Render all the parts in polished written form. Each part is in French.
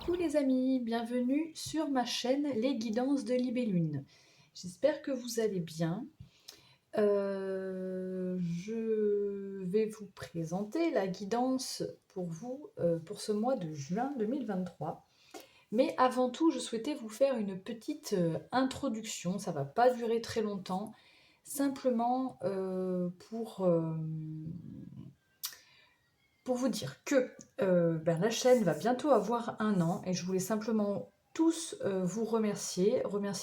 Coucou les amis, bienvenue sur ma chaîne Les Guidances de Libellune. J'espère que vous allez bien. Je vais vous présenter la guidance pour vous pour ce mois de juin 2023. Mais avant tout, je souhaitais vous faire une petite introduction. Ça va pas durer très longtemps. Simplement pour vous dire que la chaîne va bientôt avoir 1 an et je voulais simplement tous vous remercier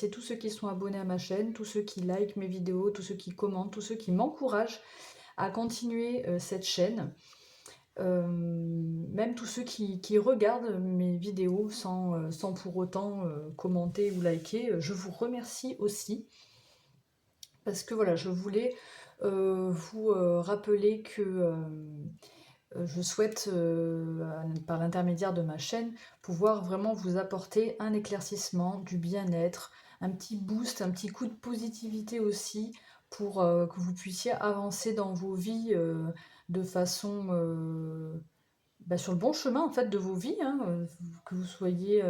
tous ceux qui sont abonnés à ma chaîne, tous ceux qui likent mes vidéos, tous ceux qui commentent, tous ceux qui m'encouragent à continuer cette chaîne, même tous ceux qui regardent mes vidéos sans pour autant commenter ou liker, je vous remercie aussi parce que voilà, je voulais vous rappeler que je souhaite, par l'intermédiaire de ma chaîne, pouvoir vraiment vous apporter un éclaircissement, du bien-être, un petit boost, un petit coup de positivité aussi pour que vous puissiez avancer dans vos vies de façon sur le bon chemin en fait de vos vies, hein, que vous soyez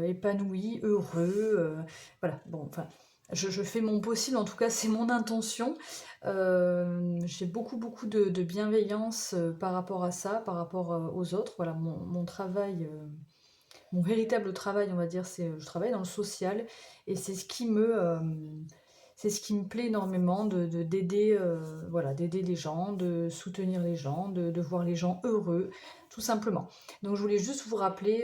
épanoui, heureux, voilà. Bon, enfin, je fais mon possible, en tout cas c'est mon intention. J'ai beaucoup de bienveillance par rapport à ça, par rapport aux autres. Voilà, mon travail, mon véritable travail, on va dire, c'est je travaille dans le social et c'est ce qui me plaît énormément d'aider voilà, d'aider les gens, de soutenir les gens, de voir les gens heureux, tout simplement. Donc je voulais juste vous rappeler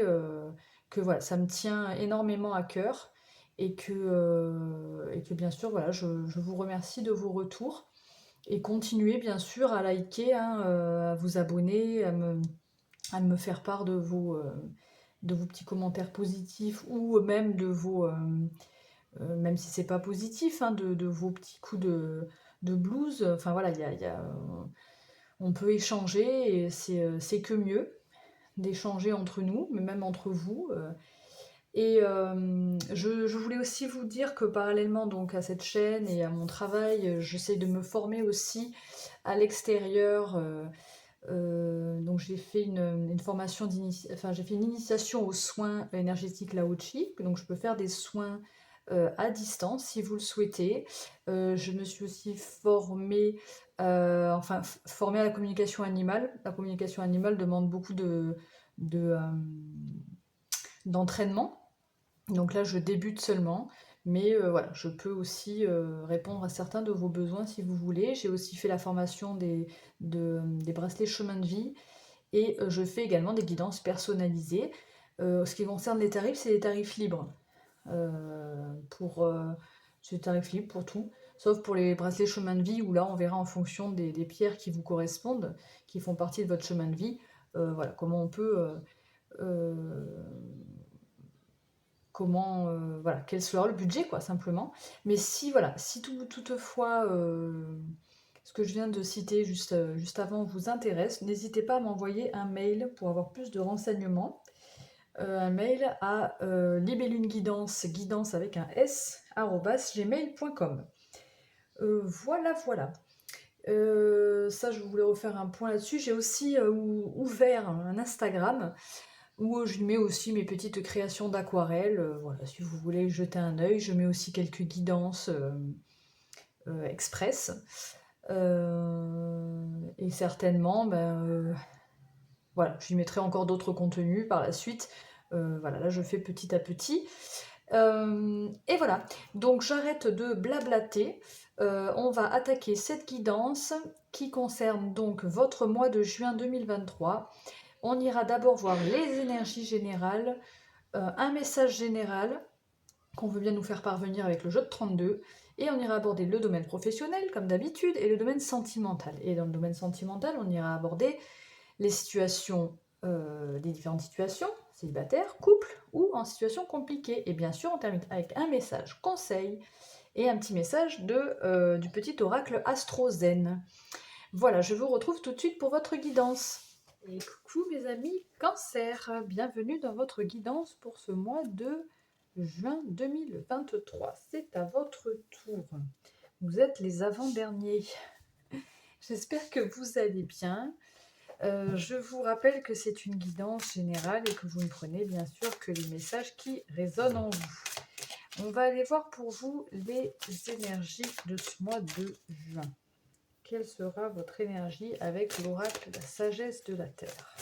que voilà, ça me tient énormément à cœur et que bien sûr, voilà, je vous remercie de vos retours et continuez bien sûr à liker, hein, à vous abonner, à me faire part de vos petits commentaires positifs ou même de vos, même si c'est pas positif, hein, de vos petits coups de blues. Enfin voilà, on peut échanger et c'est que mieux d'échanger entre nous, mais même entre vous. Et je voulais aussi vous dire que parallèlement donc à cette chaîne et à mon travail, j'essaie de me former aussi à l'extérieur. Donc j'ai fait une formation enfin j'ai fait une initiation aux soins énergétiques Lao Chi, donc je peux faire des soins à distance si vous le souhaitez. Je me suis aussi formée, formée à la communication animale. La communication animale demande beaucoup de, d'entraînement. Donc là, je débute seulement, mais voilà, je peux aussi répondre à certains de vos besoins si vous voulez. J'ai aussi fait la formation des bracelets chemin de vie et je fais également des guidances personnalisées. Ce qui concerne les tarifs, c'est des tarifs libres. C'est des tarifs libres pour tout, sauf pour les bracelets chemin de vie où là, on verra en fonction des pierres qui vous correspondent, qui font partie de votre chemin de vie, voilà, comment on peut euh, voilà, quel sera le budget, quoi, simplement. Mais si, voilà, si toutefois ce que je viens de citer juste avant vous intéresse, n'hésitez pas à m'envoyer un mail pour avoir plus de renseignements. Un mail à libelluneguidance, guidance avec un s, @gmail.com. Voilà, voilà. Ça, je voulais refaire un point là-dessus. J'ai aussi ouvert un Instagram où je mets aussi mes petites créations d'aquarelle. Voilà, si vous voulez jeter un œil, je mets aussi quelques guidances express. Et certainement, voilà, j'y mettrai encore d'autres contenus par la suite. Voilà, là je fais petit à petit. Et voilà, donc j'arrête de blablater. On va attaquer cette guidance qui concerne donc votre mois de juin 2023. On ira d'abord voir les énergies générales, un message général qu'on veut bien nous faire parvenir avec le jeu de 32, et on ira aborder le domaine professionnel comme d'habitude et le domaine sentimental. Et dans le domaine sentimental, on ira aborder les situations, les différentes situations, célibataire, couple ou en situation compliquée. Et bien sûr, on termine avec un message conseil et un petit message du petit oracle Astrozen. Voilà, je vous retrouve tout de suite pour votre guidance. Et coucou mes amis Cancer, bienvenue dans votre guidance pour ce mois de juin 2023. C'est à votre tour. Vous êtes les avant-derniers. J'espère que vous allez bien. Je vous rappelle que c'est une guidance générale et que vous ne prenez bien sûr que les messages qui résonnent en vous. On va aller voir pour vous les énergies de ce mois de juin. Quelle sera votre énergie avec l'oracle de la sagesse de la Terre?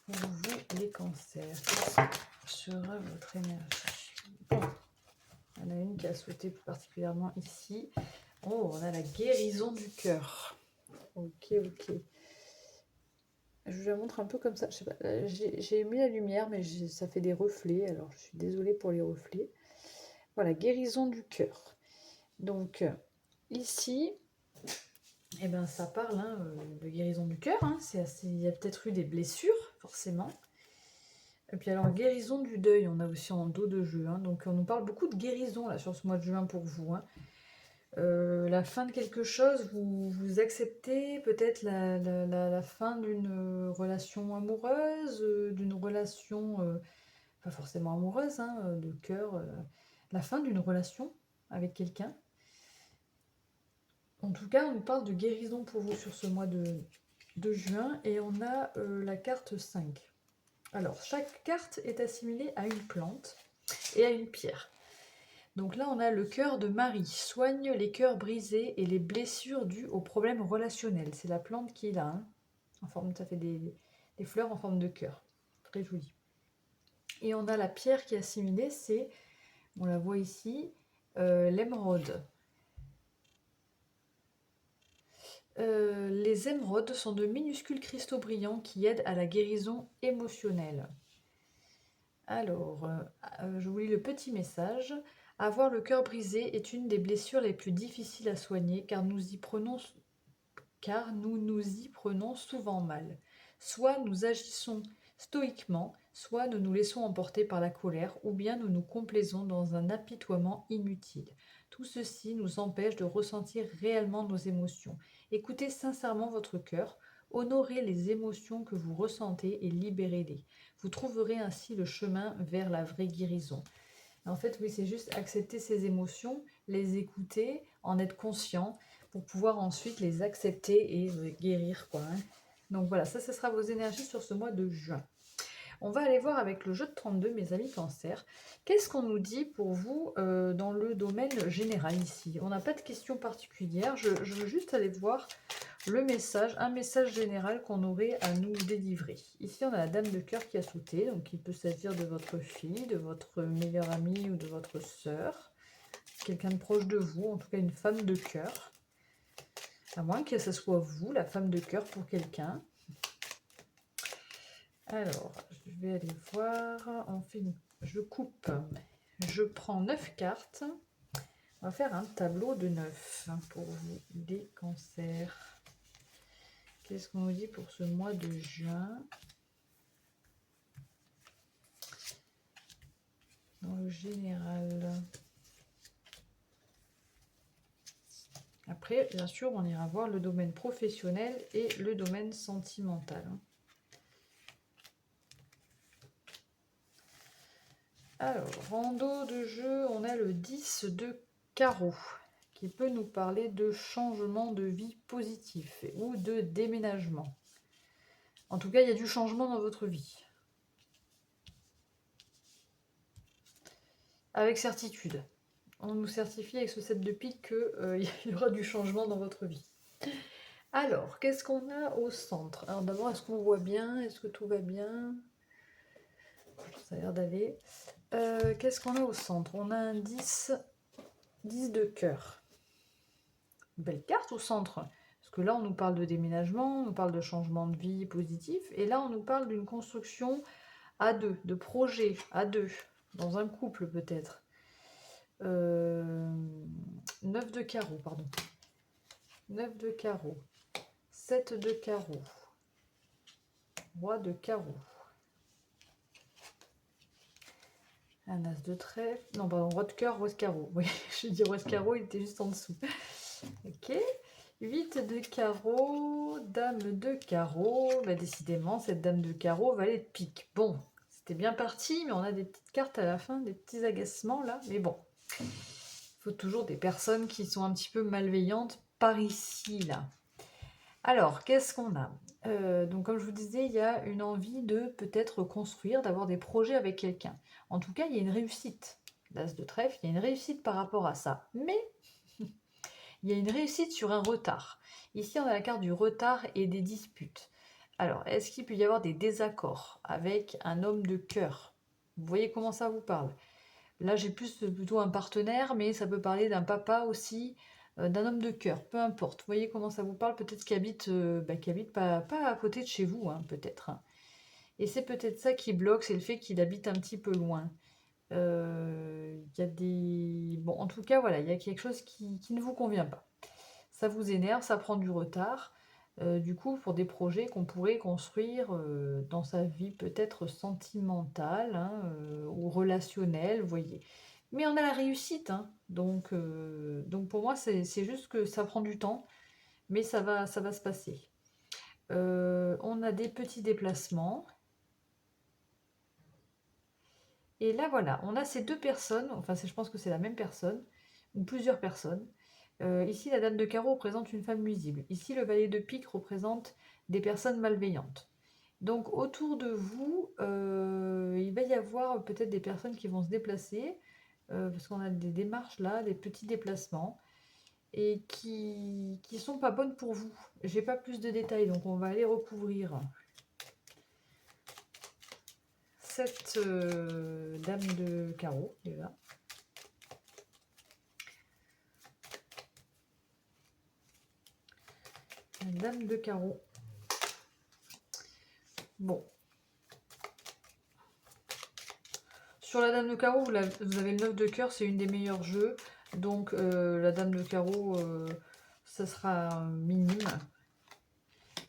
Pour vous, les cancers, quelle sera votre énergie? Bon, il y en a une qui a sauté plus particulièrement ici. Oh, on a la guérison du cœur. Ok, ok. Je vous la montre un peu comme ça. Je sais pas, j'ai mis la lumière, mais ça fait des reflets. Alors, je suis désolée pour les reflets. Voilà, guérison du cœur. Donc, ici, eh ben, ça parle de guérison du cœur. Hein. Il y a peut-être eu des blessures, forcément. Et puis alors, guérison du deuil, on a aussi en dos de jeu. Hein. Donc, on nous parle beaucoup de guérison là sur ce mois de juin pour vous. Hein. La fin de quelque chose, vous acceptez peut-être la fin d'une relation amoureuse, d'une relation, pas forcément amoureuse, hein, de cœur, la fin d'une relation avec quelqu'un. En tout cas, on nous parle de guérison pour vous sur ce mois de juin et on a la carte 5. Alors, chaque carte est assimilée à une plante et à une pierre. Donc là, on a le cœur de Marie. Soigne les cœurs brisés et les blessures dues aux problèmes relationnels. C'est la plante qui est là. Hein, en forme, ça fait des fleurs en forme de cœur. Très joli. Et on a la pierre qui est assimilée, on la voit ici, l'émeraude. Les émeraudes sont de minuscules cristaux brillants qui aident à la guérison émotionnelle. Alors, je vous lis le petit message. Avoir le cœur brisé est une des blessures les plus difficiles à soigner car nous nous y prenons souvent mal. Soit nous agissons stoïquement, soit nous nous laissons emporter par la colère, ou bien nous nous complaisons dans un apitoiement inutile. Tout ceci nous empêche de ressentir réellement nos émotions. Écoutez sincèrement votre cœur, honorez les émotions que vous ressentez et libérez-les. Vous trouverez ainsi le chemin vers la vraie guérison. En fait, oui, c'est juste accepter ces émotions, les écouter, en être conscient, pour pouvoir ensuite les accepter et guérir, quoi. Hein. Donc voilà, ça, ce sera vos énergies sur ce mois de juin. On va aller voir avec le jeu de 32, mes amis Cancer. Qu'est-ce qu'on nous dit pour vous dans le domaine général ici? On n'a pas de questions particulières. Je veux juste aller voir le message, un message général qu'on aurait à nous délivrer. Ici, on a la dame de cœur qui a sauté, donc il peut s'agir de votre fille, de votre meilleure amie ou de votre sœur, quelqu'un de proche de vous, en tout cas une femme de cœur. À moins que ce soit vous, la femme de cœur pour quelqu'un. Alors, je vais aller voir. Je coupe. Je prends 9 cartes. On va faire un tableau de 9 pour vous, les cancers. Qu'est-ce qu'on nous dit pour ce mois de juin? Dans le général. Après, bien sûr, on ira voir le domaine professionnel et le domaine sentimental. Alors, en dos de jeu, on a le 10 de carreau, qui peut nous parler de changement de vie positif ou de déménagement. En tout cas, il y a du changement dans votre vie. Avec certitude. On nous certifie avec ce 7 de pique qu'il y aura du changement dans votre vie. Alors, qu'est-ce qu'on a au centre? Alors d'abord, est-ce qu'on voit bien? Est-ce que tout va bien? Ça a l'air d'aller. Qu'est-ce qu'on a au centre? On a un 10 de cœur. Belle carte au centre. Parce que là, on nous parle de déménagement, on nous parle de changement de vie positif. Et là, on nous parle d'une construction à deux, de projet à deux, dans un couple peut-être. 9 de carreau, pardon. 9 de carreau. 7 de carreau. Roi de carreau. Un as de trèfle. Non, pardon, roi de cœur, roi de carreau. Oui, je dis roi de carreau, il était juste en dessous. Ok. 8 de carreau, dame de carreau. Bah, décidément, cette dame de carreau, valet de pique. Bon, C'était bien parti, mais on a des petites cartes à la fin, des petits agacements là. Mais bon, il faut toujours des personnes qui sont un petit peu malveillantes par ici, là. Alors, qu'est-ce qu'on a? Donc, comme je vous disais, il y a une envie de peut-être construire, d'avoir des projets avec quelqu'un. En tout cas, il y a une réussite. L'As de trèfle, il y a une réussite par rapport à ça. Mais il y a une réussite sur un retard. Ici, on a la carte du retard et des disputes. Alors, est-ce qu'il peut y avoir des désaccords avec un homme de cœur? Vous voyez comment ça vous parle? Là, j'ai plus plutôt un partenaire, mais ça peut parler d'un papa aussi, d'un homme de cœur, peu importe. Vous voyez comment ça vous parle? Peut-être qu'il habite pas à côté de chez vous, hein, peut-être, hein. Et c'est peut-être ça qui bloque, c'est le fait qu'il habite un petit peu loin. Il y a des... Bon, en tout cas, voilà, il y a quelque chose qui ne vous convient pas. Ça vous énerve, ça prend du retard. Du coup, pour des projets qu'on pourrait construire dans sa vie peut-être sentimentale, hein, ou relationnelle, vous voyez. Mais on a la réussite, hein. Donc pour moi, c'est juste que ça prend du temps, mais ça va se passer. On a des petits déplacements. Et là, voilà, on a ces deux personnes, enfin, je pense que c'est la même personne, ou plusieurs personnes. Ici, la dame de carreau représente une femme nuisible. Ici, le valet de pique représente des personnes malveillantes. Donc, autour de vous, il va y avoir peut-être des personnes qui vont se déplacer, parce qu'on a des démarches là, des petits déplacements, et qui sont pas bonnes pour vous. J'ai pas plus de détails, donc on va aller recouvrir cette dame de carreau, déjà. La dame de carreau. Bon. Sur la dame de carreau, vous avez le 9 de cœur, c'est une des meilleurs jeux. Donc la dame de carreau, ça sera minime.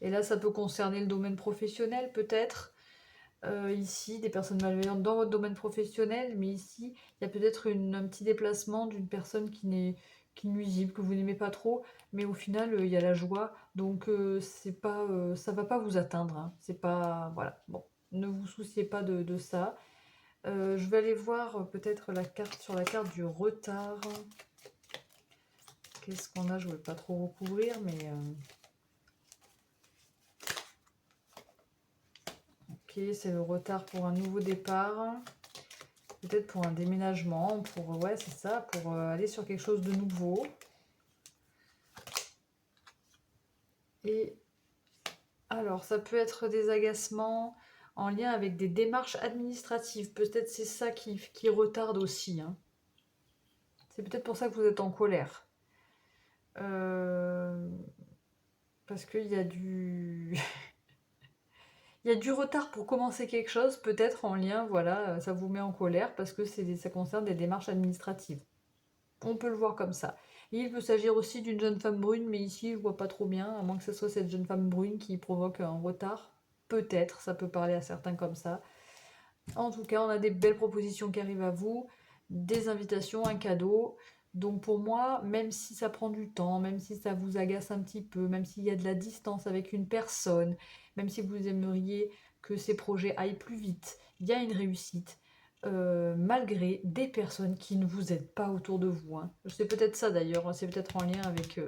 Et là, ça peut concerner le domaine professionnel, peut-être. Ici, des personnes malveillantes dans votre domaine professionnel. Mais ici, il y a peut-être un petit déplacement d'une personne qui est nuisible, que vous n'aimez pas trop. Mais au final, il y a la joie. Donc, c'est pas, ça va pas vous atteindre, hein. C'est pas... Voilà. Bon, ne vous souciez pas de ça. Je vais aller voir peut-être la carte sur la carte du retard. Qu'est-ce qu'on a? Je ne vais pas trop recouvrir, mais... Ok, c'est le retard pour un nouveau départ. Peut-être pour un déménagement, pour... Ouais, c'est ça, pour aller sur quelque chose de nouveau. Et... Alors, ça peut être des agacements en lien avec des démarches administratives. Peut-être c'est ça qui retarde aussi, hein. C'est peut-être pour ça que vous êtes en colère. Parce qu'il y a du... Il y a du retard pour commencer quelque chose, peut-être en lien, voilà, ça vous met en colère parce que ça concerne des démarches administratives. On peut le voir comme ça. Et il peut s'agir aussi d'une jeune femme brune, mais ici je vois pas trop bien, à moins que ce soit cette jeune femme brune qui provoque un retard. Peut-être, ça peut parler à certains comme ça. En tout cas, on a des belles propositions qui arrivent à vous, des invitations, un cadeau. Donc pour moi, même si ça prend du temps, même si ça vous agace un petit peu, même s'il y a de la distance avec une personne, même si vous aimeriez que ces projets aillent plus vite, il y a une réussite, malgré des personnes qui ne vous aident pas autour de vous, hein. C'est peut-être ça d'ailleurs, hein, c'est peut-être en lien avec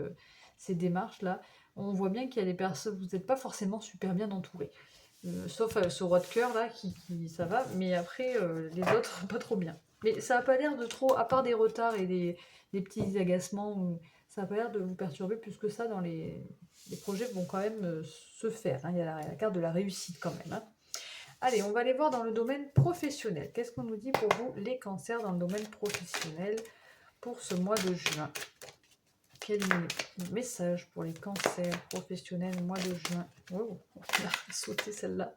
ces démarches-là. On voit bien qu'il y a des personnes, vous n'êtes pas forcément super bien entourés. Sauf ce roi de cœur là ça va, mais après les autres pas trop bien. Mais ça n'a pas l'air de trop, à part des retards et des petits agacements, ça n'a pas l'air de vous perturber plus que ça dans les projets vont quand même se faire, hein. Il y a la carte de la réussite quand même, hein. Allez, on va aller voir dans le domaine professionnel. Qu'est-ce qu'on nous dit pour vous les cancers dans le domaine professionnel pour ce mois de juin? Quel est le message pour les cancers professionnels mois de juin? Oh, on a sauté celle-là.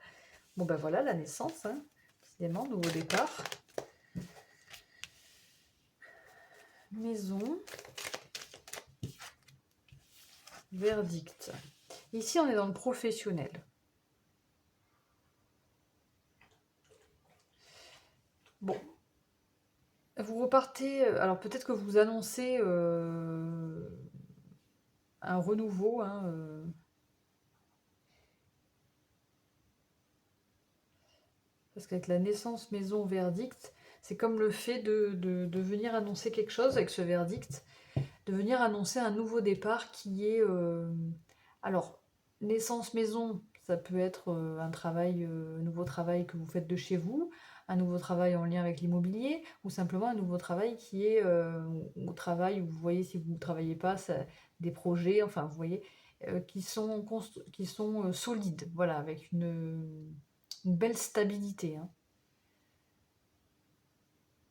Bon ben voilà, la naissance, hein. Décidément, nouveau départ. Maison. Verdict. Ici, on est dans le professionnel. Bon. Vous repartez... Alors peut-être que vous annoncez un renouveau, hein, Parce qu'avec la naissance, maison, verdict, c'est comme le fait de venir annoncer quelque chose avec ce verdict, de venir annoncer un nouveau départ qui est... alors, naissance, maison, ça peut être un travail, nouveau travail que vous faites de chez vous, un nouveau travail en lien avec l'immobilier, ou simplement un nouveau travail qui est au travail où vous voyez si vous ne travaillez pas, des projets, enfin vous voyez, qui sont solides, voilà, avec une belle stabilité, hein.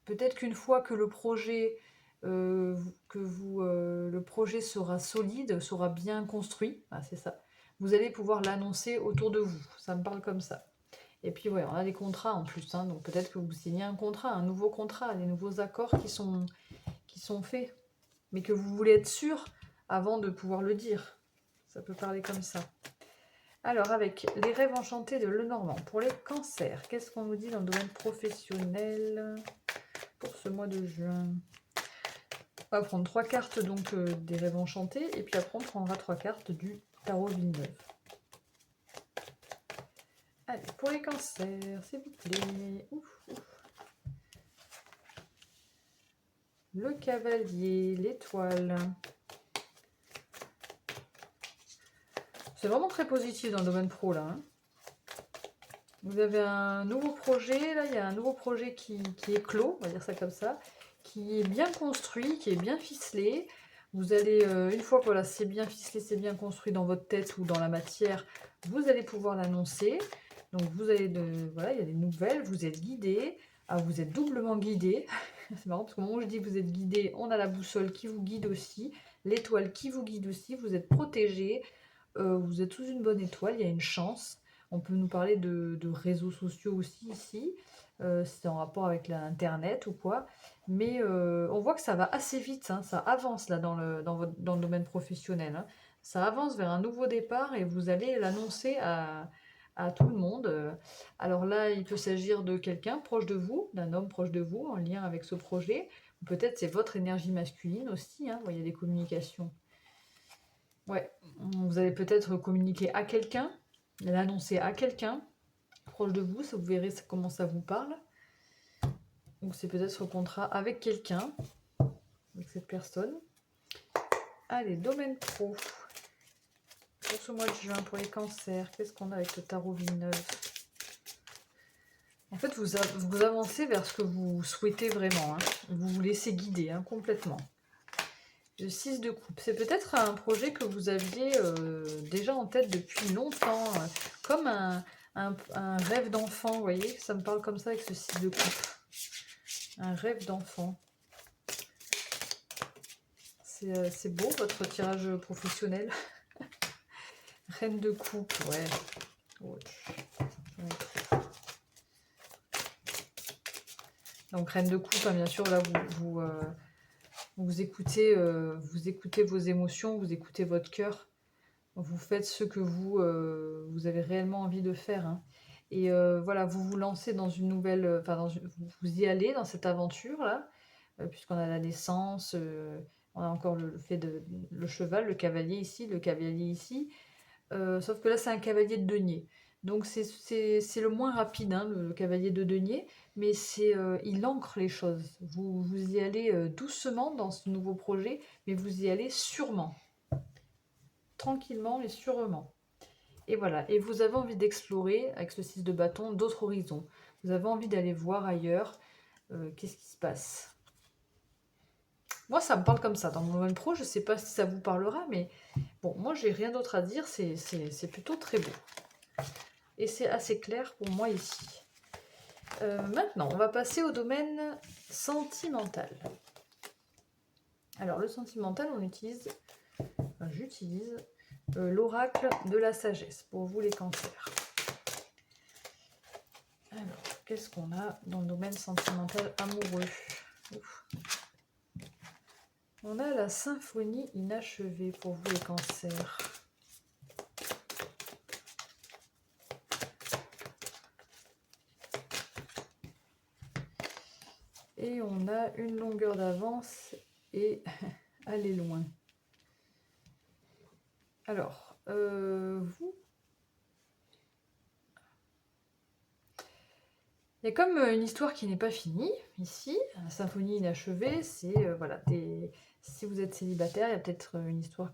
Peut-être qu'une fois que le projet, le projet sera solide, sera bien construit, ah, c'est ça, vous allez pouvoir l'annoncer autour de vous. Ça me parle comme ça. Et puis ouais, on a des contrats en plus, hein, donc peut-être que vous signez un contrat, un nouveau contrat, des nouveaux accords qui sont faits, mais que vous voulez être sûr avant de pouvoir le dire. Ça peut parler comme ça. Alors, avec les rêves enchantés de Lenormand, pour les cancers, qu'est-ce qu'on nous dit dans le domaine professionnel pour ce mois de juin? On va prendre 3 cartes donc des rêves enchantés, et puis après on prendra 3 cartes du tarot Villeneuve. Allez, pour les cancers, s'il vous plaît. Ouf, ouf. Le cavalier, l'étoile. C'est vraiment très positif dans le domaine pro là, hein. Vous avez un nouveau projet, là, il y a un nouveau projet qui est clos, on va dire ça comme ça, qui est bien construit, qui est bien ficelé. Vous allez, une fois que voilà, c'est bien ficelé, c'est bien construit dans votre tête ou dans la matière, vous allez pouvoir l'annoncer. Donc vous allez, voilà, il y a des nouvelles, vous êtes guidé. Ah, vous êtes doublement guidé. C'est marrant parce qu'au moment où je dis que vous êtes guidé, on a la boussole qui vous guide aussi, l'étoile qui vous guide aussi, vous êtes protégé, vous êtes sous une bonne étoile, il y a une chance. On peut nous parler de réseaux sociaux aussi ici, c'est en rapport avec l'internet ou quoi. Mais on voit que ça va assez vite, hein, ça avance là dans le domaine professionnel, hein. Ça avance vers un nouveau départ et vous allez l'annoncer à tout le monde. Alors là, il peut s'agir de quelqu'un proche de vous, d'un homme proche de vous, en lien avec ce projet. Ou peut-être c'est votre énergie masculine aussi, hein, vous voyez, des communications. Ouais, vous allez peut-être communiquer à quelqu'un, l'annoncer à quelqu'un proche de vous, ça vous verrez comment ça vous parle. Donc c'est peut-être ce contrat avec quelqu'un, avec cette personne. Allez, domaine pro. Pour ce mois de juin, pour les cancers, qu'est-ce qu'on a avec le tarot Villeneuve? En fait, vous avancez vers ce que vous souhaitez vraiment, hein. Vous vous laissez guider, hein, complètement. Le 6 de coupe, c'est peut-être un projet que vous aviez déjà en tête depuis longtemps, comme un rêve d'enfant, vous voyez, ça me parle comme ça avec ce 6 de coupe. Un rêve d'enfant. C'est beau votre tirage professionnel. Reine de coupe, ouais. Ouais. Donc reine de coupe, hein, bien sûr, là vous écoutez vos émotions, vous écoutez votre cœur, vous faites ce que vous avez réellement envie de faire, hein. Et voilà, vous vous lancez dans une nouvelle, vous y allez dans cette aventure là, puisqu'on a la naissance, on a encore le fait le cheval, le cavalier ici, sauf que là c'est un cavalier de denier. Donc c'est le moins rapide, hein, le cavalier de denier, mais il ancre les choses. Vous y allez doucement dans ce nouveau projet, mais vous y allez sûrement, tranquillement et sûrement. Et voilà, et vous avez envie d'explorer, avec ce 6 de bâton, d'autres horizons. Vous avez envie d'aller voir ailleurs, qu'est-ce qui se passe. Moi, ça me parle comme ça. Dans mon domaine pro, je ne sais pas si ça vous parlera, mais bon, moi, j'ai rien d'autre à dire. C'est plutôt très beau. Et c'est assez clair pour moi ici. Maintenant, on va passer au domaine sentimental. Alors, le sentimental, j'utilise l'oracle de la sagesse pour vous les cancers. Alors, qu'est-ce qu'on a dans le domaine sentimental amoureux? Ouf. On a la symphonie inachevée pour vous les cancers. Et on a une longueur d'avance et aller loin. Alors, vous... Il y a comme une histoire qui n'est pas finie, ici, la symphonie inachevée, c'est, voilà, si vous êtes célibataire, il y a peut-être une histoire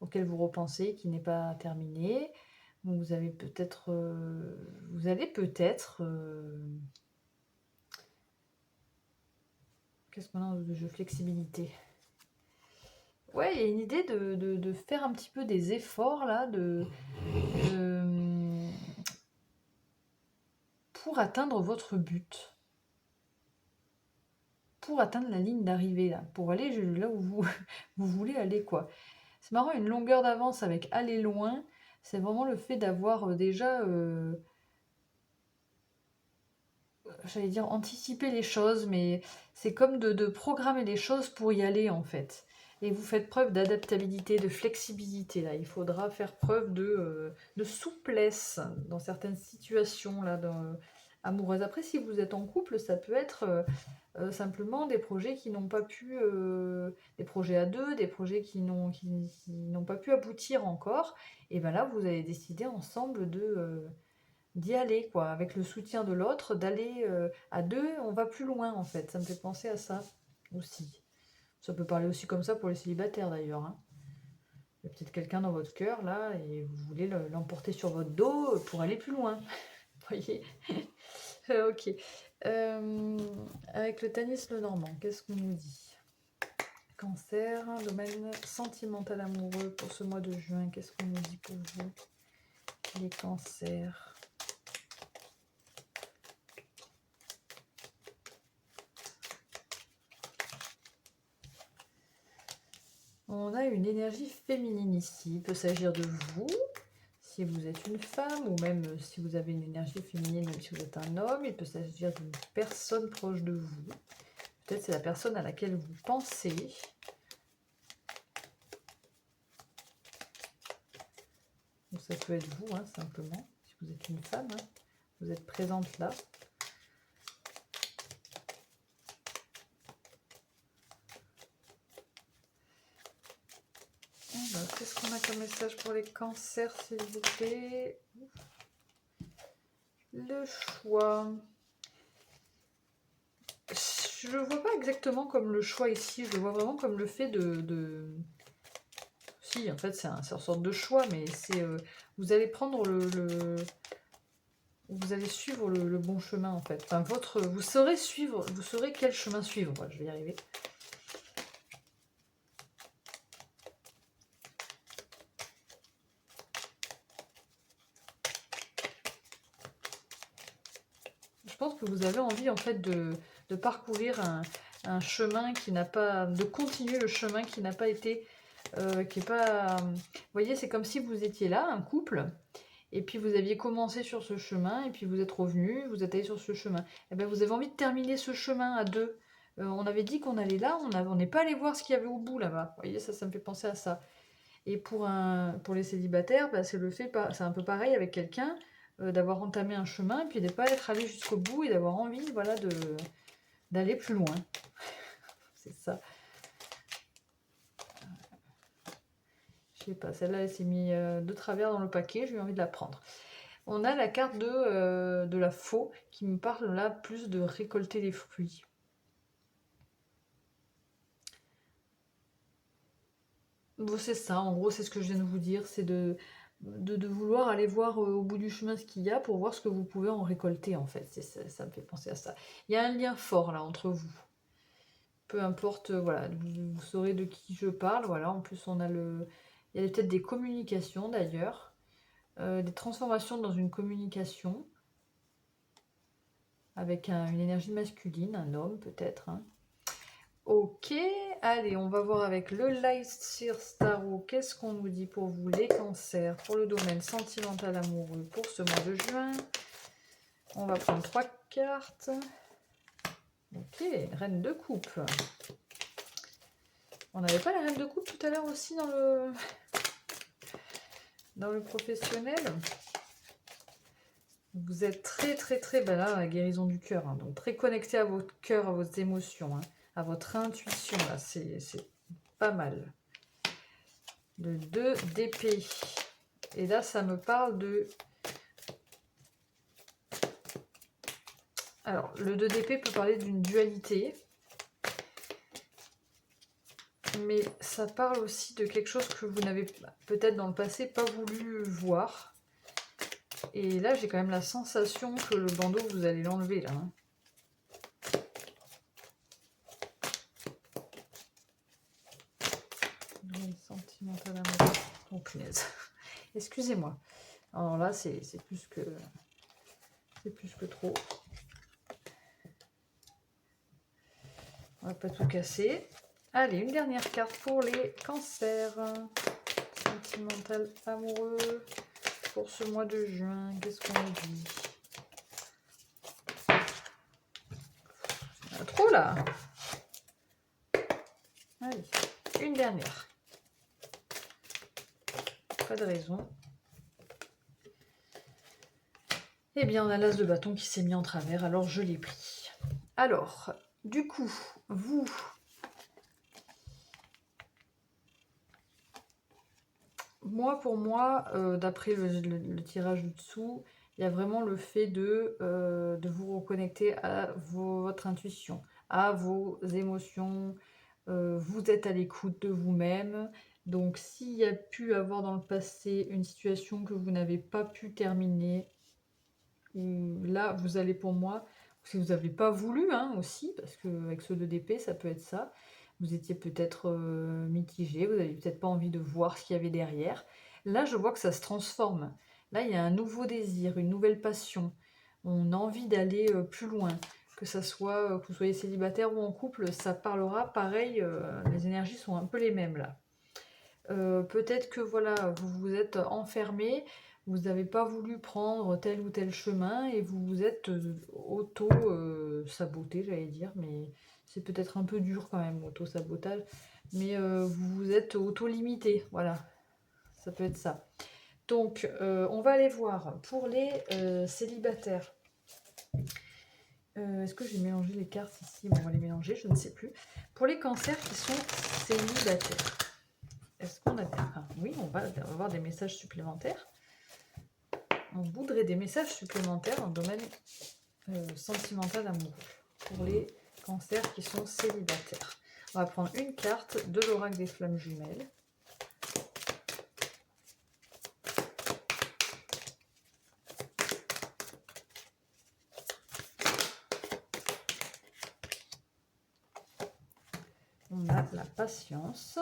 auquel vous repensez, qui n'est pas terminée. Vous avez peut-être, vous allez peut-être, qu'est-ce qu'on a de jeu flexibilité? Ouais, il y a une idée de faire un petit peu des efforts, là, pour atteindre votre but. Pour atteindre la ligne d'arrivée, là, pour aller là où vous, vous voulez aller, quoi. C'est marrant, une longueur d'avance avec aller loin, c'est vraiment le fait d'avoir déjà, j'allais dire anticiper les choses, mais c'est comme de programmer les choses pour y aller, en fait. Et vous faites preuve d'adaptabilité, de flexibilité, là. Il faudra faire preuve de souplesse dans certaines situations, là, amoureuses. Après, si vous êtes en couple, ça peut être simplement des projets qui n'ont pas pu, des projets à deux, des projets qui n'ont pas pu aboutir encore. Et ben là, vous allez décider ensemble d'y aller, quoi, avec le soutien de l'autre, d'aller à deux, on va plus loin, en fait. Ça me fait penser à ça aussi. Ça peut parler aussi comme ça pour les célibataires, d'ailleurs, hein. Il y a peut-être quelqu'un dans votre cœur, là, et vous voulez l'emporter sur votre dos pour aller plus loin. Vous voyez? Ok. Avec le Tanis Lenormand, qu'est-ce qu'on nous dit? Cancer, domaine sentimental amoureux pour ce mois de juin, qu'est-ce qu'on nous dit pour vous, les cancers? On a une énergie féminine ici. Il peut s'agir de vous, si vous êtes une femme, ou même si vous avez une énergie féminine, même si vous êtes un homme. Il peut s'agir d'une personne proche de vous. Peut-être c'est la personne à laquelle vous pensez. Ou ça peut être vous, hein, simplement. Si vous êtes une femme, hein, vous êtes présente là. Qu'est-ce qu'on a comme message pour les cancers, s'il vous plaît? Le choix. Je le vois pas exactement comme le choix ici, je le vois vraiment comme le fait Si, en fait, c'est une sorte de choix, mais c'est vous allez prendre vous allez suivre le bon chemin, en fait. Enfin, vous saurez quel chemin suivre. Voilà, je vais y arriver. Je pense que vous avez envie, en fait, de parcourir un chemin qui n'a pas... de continuer le chemin qui n'a pas été... qui est pas... Vous voyez, c'est comme si vous étiez là, un couple, et puis vous aviez commencé sur ce chemin, et puis vous êtes revenu, vous êtes allé sur ce chemin. Et bien vous avez envie de terminer ce chemin à deux. On avait dit qu'on allait là, on n'est pas allé voir ce qu'il y avait au bout là-bas. Vous voyez, ça me fait penser à ça. Et pour les célibataires, bah, c'est un peu pareil avec quelqu'un, d'avoir entamé un chemin, et puis de ne pas être allé jusqu'au bout, et d'avoir envie, voilà, d'aller plus loin. C'est ça. Je sais pas, celle-là, elle s'est mise de travers dans le paquet, j'ai eu envie de la prendre. On a la carte de la faux qui me parle là plus de récolter les fruits. Bon, c'est ça, en gros, c'est ce que je viens de vous dire, c'est de vouloir aller voir au bout du chemin ce qu'il y a pour voir ce que vous pouvez en récolter, en fait. Ça me fait penser à ça. Il y a un lien fort là entre vous. Peu importe, voilà, vous saurez de qui je parle. Voilà, en plus, il y a peut-être des communications d'ailleurs, des transformations dans une communication avec une énergie masculine, un homme peut-être, hein. Ok, allez, on va voir avec le Lightseer Tarot. Qu'est-ce qu'on nous dit pour vous, les cancers, pour le domaine sentimental amoureux pour ce mois de juin? On va prendre 3 cartes. Ok, reine de coupe. On n'avait pas la reine de coupe tout à l'heure aussi dans le professionnel? Vous êtes très très très, ben là, la guérison du cœur, hein, donc très connecté à votre cœur, à vos émotions, hein, à votre intuition, là, c'est pas mal. Le 2 d'épée. Et là, ça me parle de... Alors, le 2 d'épée peut parler d'une dualité. Mais ça parle aussi de quelque chose que vous n'avez peut-être dans le passé pas voulu voir. Et là, j'ai quand même la sensation que le bandeau, vous allez l'enlever là. Hein. Sentimental amoureux. Oh punaise. Excusez-moi. Alors là, c'est plus que trop. On va pas tout casser. Allez, une dernière carte pour les cancers. Sentimental amoureux pour ce mois de juin. Qu'est-ce qu'on nous dit? Il y en a trop là. Allez, une dernière. Pas de raison. Eh bien, on a l'as de bâton qui s'est mis en travers, alors je l'ai pris. Alors, du coup, vous... Pour moi, d'après le tirage du dessous, il y a vraiment le fait de vous reconnecter à votre intuition, à vos émotions. Vous êtes à l'écoute de vous-même. Donc, s'il y a pu avoir dans le passé une situation que vous n'avez pas pu terminer, là, vous allez pour moi, si vous n'avez pas voulu hein, aussi, parce qu'avec ce 2 d'épée, ça peut être ça. Vous étiez peut-être mitigé, vous n'avez peut-être pas envie de voir ce qu'il y avait derrière. Là, je vois que ça se transforme. Là, il y a un nouveau désir, une nouvelle passion. On a envie d'aller plus loin. Que ça soit, que vous soyez célibataire ou en couple, ça parlera pareil. Les énergies sont un peu les mêmes là. Peut-être que voilà, vous vous êtes enfermé, vous n'avez pas voulu prendre tel ou tel chemin et vous vous êtes auto-saboté, j'allais dire, mais c'est peut-être un peu dur quand même, auto-sabotage, mais vous vous êtes auto-limité, voilà, ça peut être ça. Donc, on va aller voir pour les célibataires. Est-ce que j'ai mélangé les cartes ici? Bon, on va les mélanger, je ne sais plus. Pour les cancers qui sont célibataires. Est-ce qu'on a... Ah, oui, on va avoir des messages supplémentaires. On voudrait des messages supplémentaires dans le domaine sentimental amoureux pour les cancers qui sont célibataires. On va prendre une carte de l'oracle des flammes jumelles. On a la patience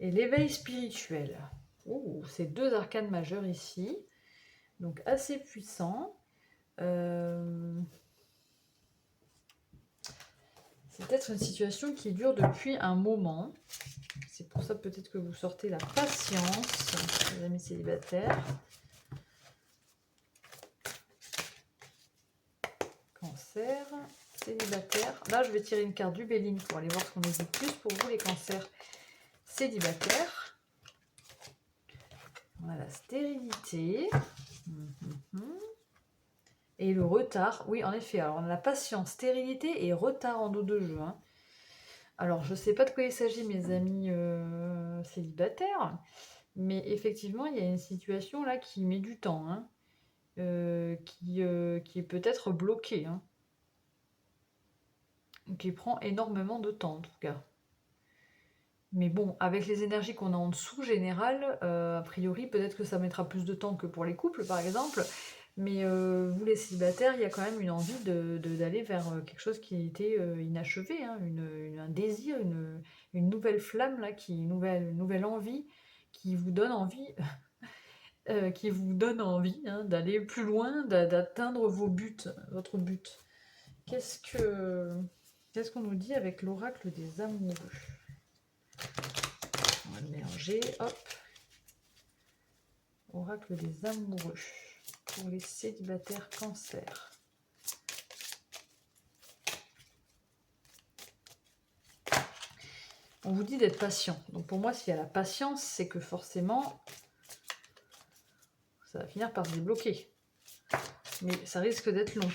et l'éveil spirituel. Oh, c'est 2 arcanes majeures ici, donc assez puissants. C'est peut-être une situation qui dure depuis un moment. C'est pour ça peut-être que vous sortez la patience, les amis célibataires. Cancer, célibataire. Là, je vais tirer une carte du Béline pour aller voir ce qu'on nous dit plus pour vous, les cancers célibataires. On a la stérilité. Et le retard. Oui, en effet. Alors, on a la patience, stérilité et retard en dos de jeu. Hein. Alors, je ne sais pas de quoi il s'agit, mes amis célibataires. Mais effectivement, il y a une situation là qui met du temps. Hein, qui est peut-être bloquée. Hein, qui prend énormément de temps, en tout cas. Mais bon, avec les énergies qu'on a en dessous, général, a priori, peut-être que ça mettra plus de temps que pour les couples, par exemple. Mais vous, les célibataires, il y a quand même une envie d'aller vers quelque chose qui était inachevé, hein, un désir, une nouvelle flamme, là, une nouvelle envie, qui vous donne envie, hein, d'aller plus loin, d'atteindre vos buts, votre but. Qu'est-ce qu'on nous dit avec l'oracle des amoureux? On va le mélanger, hop. Oracle des amoureux pour les célibataires cancer. On vous dit d'être patient. Donc pour moi, s'il y a la patience, c'est que forcément, ça va finir par se débloquer. Mais ça risque d'être long.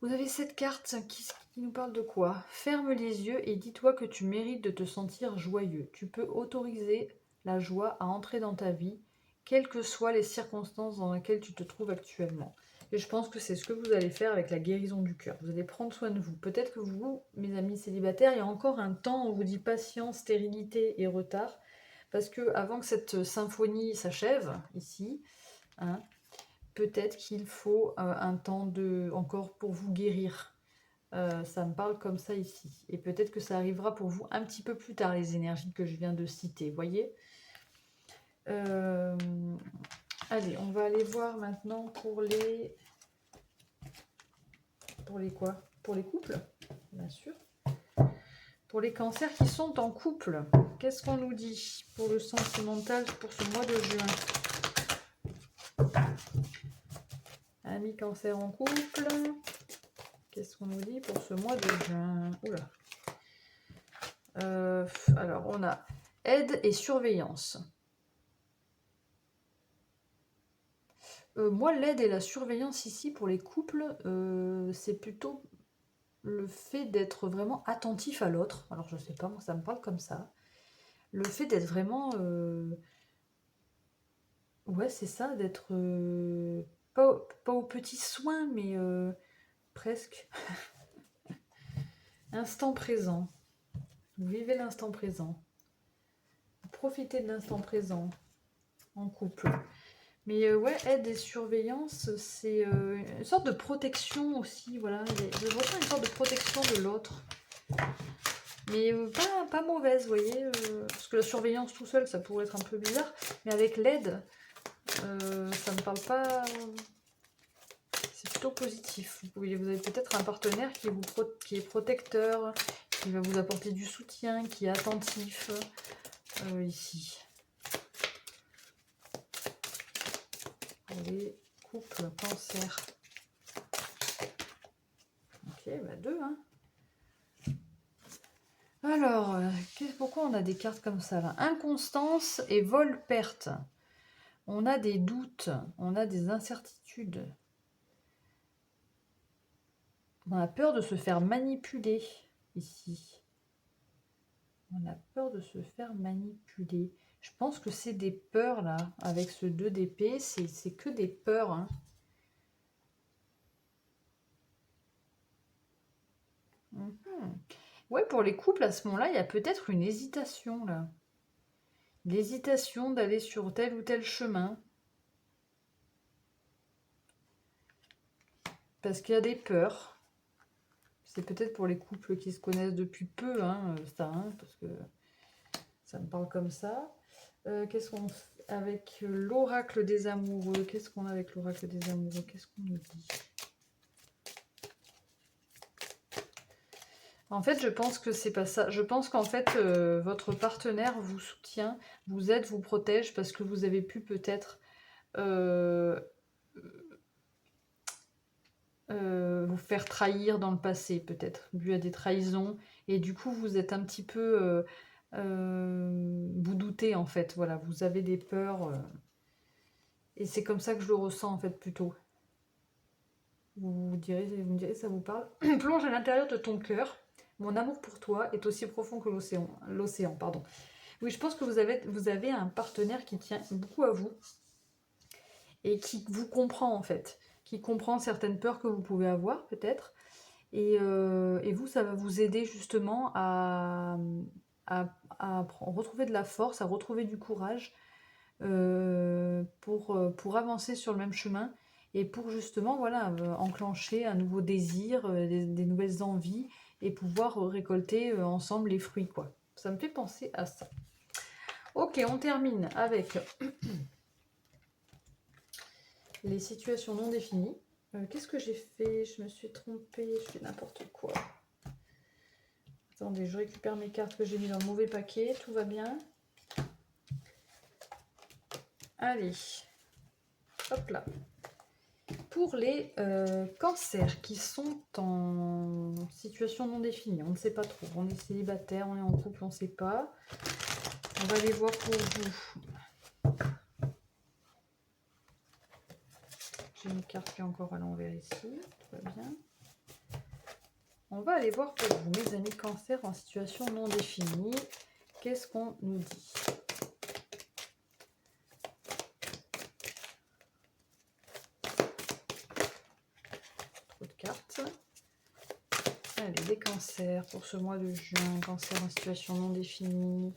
Vous avez cette carte qui nous parle de quoi? Ferme les yeux et dis-toi que tu mérites de te sentir joyeux. Tu peux autoriser la joie à entrer dans ta vie, quelles que soient les circonstances dans lesquelles tu te trouves actuellement. Et je pense que c'est ce que vous allez faire avec la guérison du cœur. Vous allez prendre soin de vous. Peut-être que vous, mes amis célibataires, il y a encore un temps où on vous dit patience, stérilité et retard. Parce que avant que cette symphonie s'achève, ici, hein, peut-être qu'il faut un temps encore pour vous guérir. Ça me parle comme ça ici. Et peut-être que ça arrivera pour vous un petit peu plus tard, les énergies que je viens de citer. Voyez. Allez, on va aller voir maintenant pour les... Pour les quoi? Pour les couples, bien sûr. Pour les cancers qui sont en couple, qu'est-ce qu'on nous dit pour le sentimental pour ce mois de juin? Amis cancer en couple, qu'est-ce qu'on nous dit pour ce mois de juin? Oula. Alors, on a aide et surveillance. Moi, l'aide et la surveillance ici pour les couples, c'est plutôt le fait d'être vraiment attentif à l'autre. Alors, je sais pas, moi, ça me parle comme ça. Le fait d'être vraiment... Ouais, c'est ça, d'être... pas aux petits soins, mais presque. Instant présent. Vous vivez l'instant présent. Profitez de l'instant présent en couple. Mais ouais, aide et surveillance, c'est une sorte de protection aussi, voilà. Je ressens une sorte de protection de l'autre. Mais pas mauvaise, vous voyez. Parce que la surveillance tout seul, ça pourrait être un peu bizarre. Mais avec l'aide, ça ne parle pas... C'est plutôt positif. Vous avez peut-être un partenaire qui est protecteur, qui va vous apporter du soutien, qui est attentif ici. Les couples cancer. Ok, bah 2, hein. Alors, pourquoi on a des cartes comme ça là? Inconstance et vol-perte. On a des doutes, on a des incertitudes. On a peur de se faire manipuler ici. On a peur de se faire manipuler. Je pense que c'est des peurs là, avec ce 2 d'épée, c'est que des peurs. Hein. Ouais, pour les couples, à ce moment-là, il y a peut-être une hésitation là. L'hésitation d'aller sur tel ou tel chemin. Parce qu'il y a des peurs. C'est peut-être pour les couples qui se connaissent depuis peu, hein, ça, hein, parce que ça me parle comme ça. Qu'est-ce qu'on fait avec l'oracle des amoureux? Qu'est-ce qu'on a avec l'oracle des amoureux? Qu'est-ce qu'on nous dit? En fait, je pense que c'est pas ça. Je pense qu'en fait, votre partenaire vous soutient, vous aide, vous protège, parce que vous avez pu peut-être vous faire trahir dans le passé, peut-être, dû à des trahisons. Et du coup, vous êtes un petit peu... vous doutez, en fait. Voilà, vous avez des peurs. Et c'est comme ça que je le ressens, en fait, plutôt. Vous me direz, ça vous parle? Plonge à l'intérieur de ton cœur. Mon amour pour toi est aussi profond que l'océan, pardon. Oui, je pense que vous avez un partenaire qui tient beaucoup à vous et qui vous comprend en fait, qui comprend certaines peurs que vous pouvez avoir peut-être. Et vous, ça va vous aider justement à retrouver de la force, à retrouver du courage pour avancer sur le même chemin et pour justement voilà, enclencher un nouveau désir, des nouvelles envies et pouvoir récolter ensemble les fruits, quoi. Ça me fait penser à ça. Ok, on termine avec les situations non définies. Qu'est-ce que j'ai fait? Je me suis trompée, je fais n'importe quoi. Attendez, je récupère mes cartes que j'ai mis dans le mauvais paquet, tout va bien. Allez, hop là. Pour les cancers qui sont en situation non définie, on ne sait pas trop. On est célibataire, on est en couple, on ne sait pas. On va les voir pour vous. J'ai une carte qui est encore à l'envers ici, tout va bien. On va aller voir pour vous, mes amis cancers en situation non définie. Qu'est-ce qu'on nous dit ? des cancers pour ce mois de juin. Cancer en situation non définie.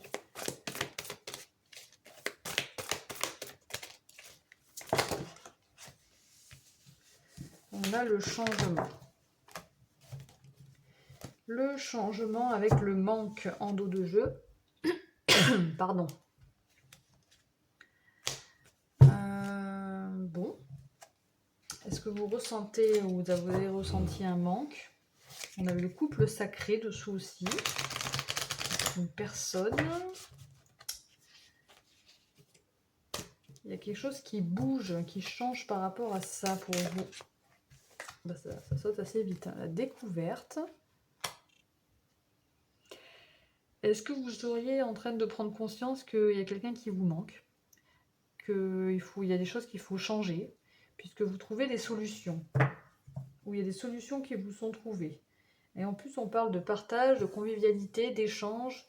On a le changement. Le changement avec le manque en dos de jeu. Pardon. Bon. Est-ce que vous ressentez ou vous avez ressenti un manque? On a le couple sacré dessous aussi. Une personne. Il y a quelque chose qui bouge, qui change par rapport à ça pour vous. Ben ça saute assez vite. Hein. La découverte. Est-ce que vous seriez en train de prendre conscience qu'il y a quelqu'un qui vous manque? Il y a des choses qu'il faut changer, puisque vous trouvez des solutions. Ou il y a des solutions qui vous sont trouvées. Et en plus, on parle de partage, de convivialité, d'échange.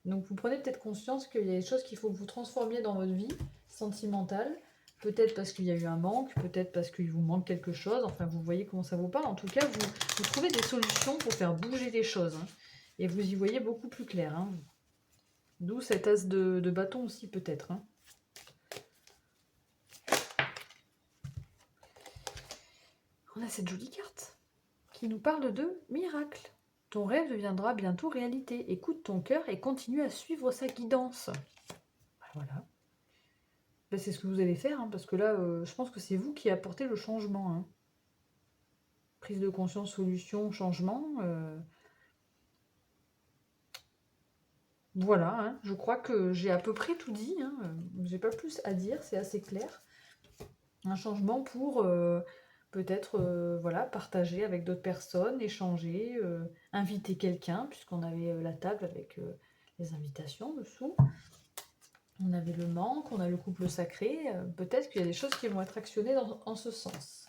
Donc vous prenez peut-être conscience qu'il y a des choses qu'il faut que vous transformiez dans votre vie sentimentale. Peut-être parce qu'il y a eu un manque, peut-être parce qu'il vous manque quelque chose. Enfin, vous voyez comment ça vous parle. En tout cas, vous trouvez des solutions pour faire bouger les choses. Hein. Et vous y voyez beaucoup plus clair. Hein. D'où cet as de bâton aussi, peut-être. Hein. On a cette jolie carte qui nous parle de miracle. Ton rêve deviendra bientôt réalité. Écoute ton cœur et continue à suivre sa guidance. Voilà. Ben, c'est ce que vous allez faire, hein, parce que là, je pense que c'est vous qui apportez le changement. Hein. Prise de conscience, solution, changement. Voilà, hein, je crois que j'ai à peu près tout dit. Hein. J'ai pas plus à dire, c'est assez clair. Un changement pour peut-être voilà, partager avec d'autres personnes, échanger, inviter quelqu'un, puisqu'on avait la table avec les invitations dessous. On avait le manque, on a le couple sacré. Peut-être qu'il y a des choses qui vont être actionnées en ce sens.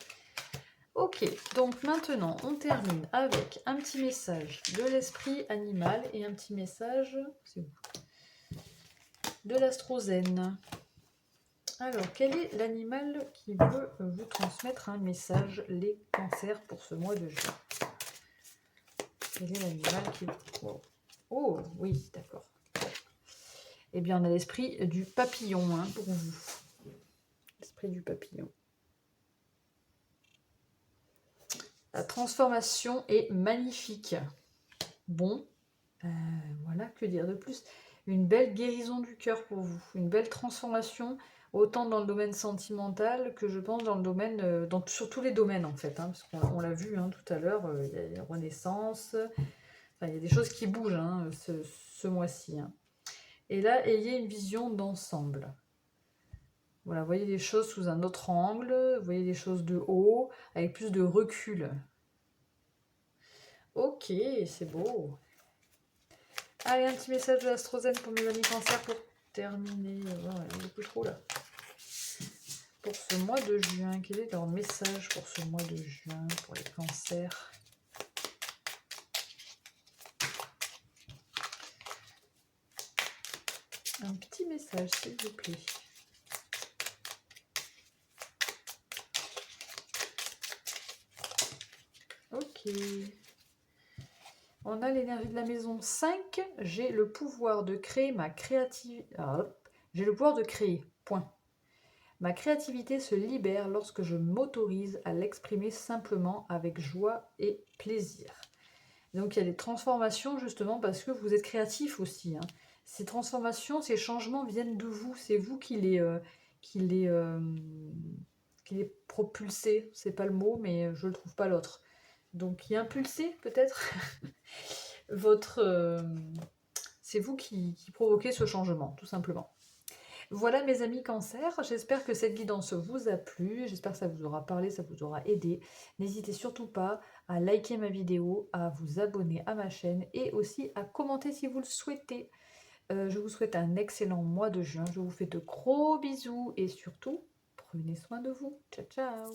Ok, donc maintenant on termine avec un petit message de l'esprit animal et un petit message de l'astrozène. Alors, quel est l'animal qui veut vous transmettre un message, les cancers, pour ce mois de juin? Quel est l'animal qui... Oh, oui, d'accord. Eh bien, on a l'esprit du papillon hein, pour vous. L'esprit du papillon. La transformation est magnifique. Bon, voilà, que dire de plus? Une belle guérison du cœur pour vous. Une belle transformation, autant dans le domaine sentimental que je pense dans le domaine, sur tous les domaines en fait. Hein, parce qu'on l'a vu hein, tout à l'heure, il y a la renaissance. Enfin, il y a des choses qui bougent hein, ce mois-ci. Hein. Et là, ayez une vision d'ensemble. Voilà, voyez les choses sous un autre angle, voyez les choses de haut, avec plus de recul. Ok, c'est beau. Allez, un petit message de l'astrozène pour mes amis cancer pour terminer. Voilà, il n'y a plus trop là. Pour ce mois de juin, quel est leur message pour ce mois de juin pour les cancers? Un petit message, s'il vous plaît. Ok. On a l'énergie de la maison 5. J'ai le pouvoir de créer ma créativité. J'ai le pouvoir de créer. Point. Ma créativité se libère lorsque je m'autorise à l'exprimer simplement avec joie et plaisir. Donc il y a des transformations justement parce que vous êtes créatif aussi. Hein. Ces transformations, ces changements viennent de vous. C'est vous qui les propulsez. C'est pas le mot, mais je ne le trouve pas l'autre. Donc qui impulsez peut-être c'est vous qui provoquez ce changement, tout simplement. Voilà mes amis cancer, j'espère que cette guidance vous a plu, j'espère que ça vous aura parlé, ça vous aura aidé. N'hésitez surtout pas à liker ma vidéo, à vous abonner à ma chaîne et aussi à commenter si vous le souhaitez. Je vous souhaite un excellent mois de juin, je vous fais de gros bisous et surtout, prenez soin de vous. Ciao, ciao!